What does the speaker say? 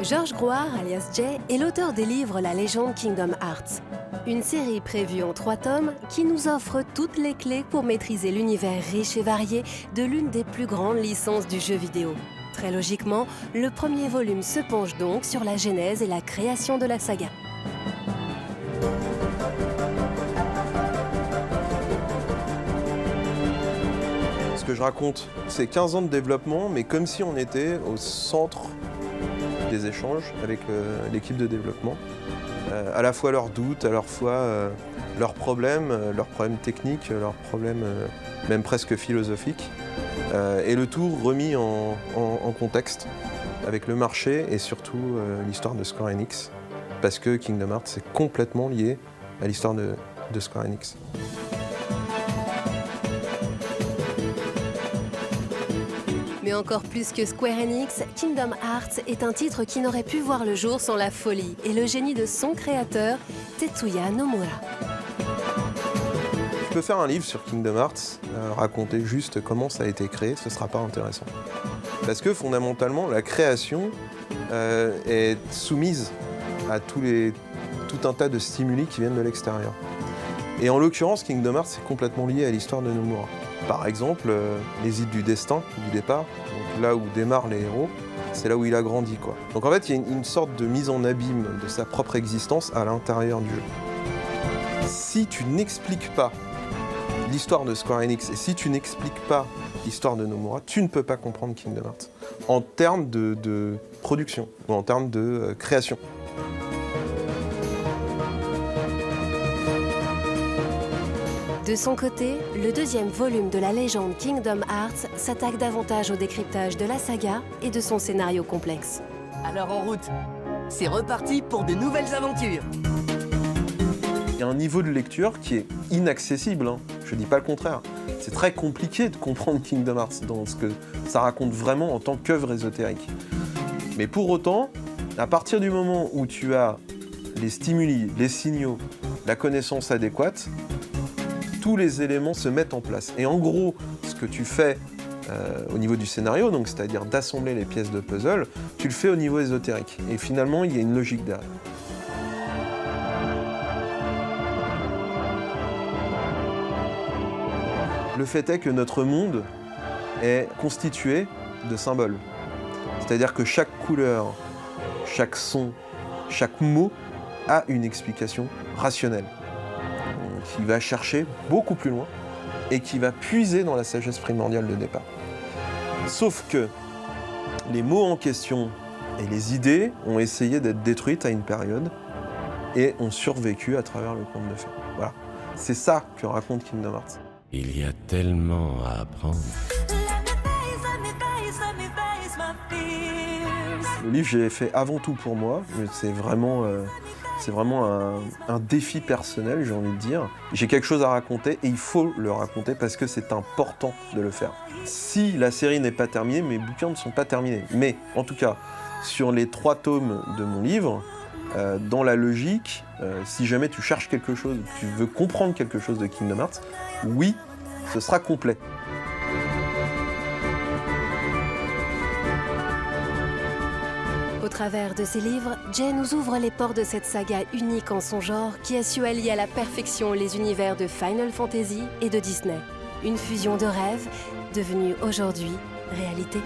Georges Grouard, alias Jay, est l'auteur des livres La légende Kingdom Hearts. Une série prévue en 3 tomes qui nous offre toutes les clés pour maîtriser l'univers riche et varié de l'une des plus grandes licences du jeu vidéo. Très logiquement, le premier volume se penche donc sur la genèse et la création de la saga. Ce que je raconte, c'est 15 ans de développement, mais comme si on était au centre des échanges avec l'équipe de développement. À la fois leurs doutes, à la fois leurs problèmes techniques, leurs problèmes même presque philosophiques. Et le tout remis en contexte avec le marché et surtout l'histoire de Square Enix. Parce que Kingdom Hearts est complètement lié à l'histoire de Square Enix. Mais encore plus que Square Enix, Kingdom Hearts est un titre qui n'aurait pu voir le jour sans la folie et le génie de son créateur, Tetsuya Nomura. Je peux faire un livre sur Kingdom Hearts, raconter juste comment ça a été créé, ce ne sera pas intéressant. Parce que fondamentalement, la création est soumise à tout un tas de stimuli qui viennent de l'extérieur. Et en l'occurrence, Kingdom Hearts est complètement lié à l'histoire de Nomura. Par exemple, les îles du destin, du départ, donc là où démarrent les héros, c'est là où il a grandi, quoi. Donc en fait, il y a une sorte de mise en abîme de sa propre existence à l'intérieur du jeu. Si tu n'expliques pas l'histoire de Square Enix et si tu n'expliques pas l'histoire de Nomura, tu ne peux pas comprendre Kingdom Hearts en termes de production ou en termes de création. De son côté, le deuxième volume de la légende Kingdom Hearts s'attaque davantage au décryptage de la saga et de son scénario complexe. Alors en route, c'est reparti pour de nouvelles aventures. Il y a un niveau de lecture qui est inaccessible, hein. Je ne dis pas le contraire. C'est très compliqué de comprendre Kingdom Hearts dans ce que ça raconte vraiment en tant qu'œuvre ésotérique. Mais pour autant, à partir du moment où tu as les stimuli, les signaux, la connaissance adéquate, tous les éléments se mettent en place. Et en gros, ce que tu fais au niveau du scénario, donc c'est-à-dire d'assembler les pièces de puzzle, tu le fais au niveau ésotérique. Et finalement, il y a une logique derrière. Le fait est que notre monde est constitué de symboles. C'est-à-dire que chaque couleur, chaque son, chaque mot a une explication rationnelle, qui va chercher beaucoup plus loin et qui va puiser dans la sagesse primordiale de départ. Sauf que les mots en question et les idées ont essayé d'être détruites à une période et ont survécu à travers le conte de fées. Voilà. C'est ça que raconte Kingdom Hearts. Il y a tellement à apprendre. Le livre, je l'ai fait avant tout pour moi, mais c'est vraiment un défi personnel, j'ai envie de dire. J'ai quelque chose à raconter et il faut le raconter parce que c'est important de le faire. Si la série n'est pas terminée, mes bouquins ne sont pas terminés. Mais en tout cas, sur les 3 tomes de mon livre, dans la logique, si jamais tu cherches quelque chose, tu veux comprendre quelque chose de Kingdom Hearts, oui, ce sera complet. Au travers de ses livres, Jay nous ouvre les portes de cette saga unique en son genre qui a su allier à la perfection les univers de Final Fantasy et de Disney. Une fusion de rêves devenue aujourd'hui réalité.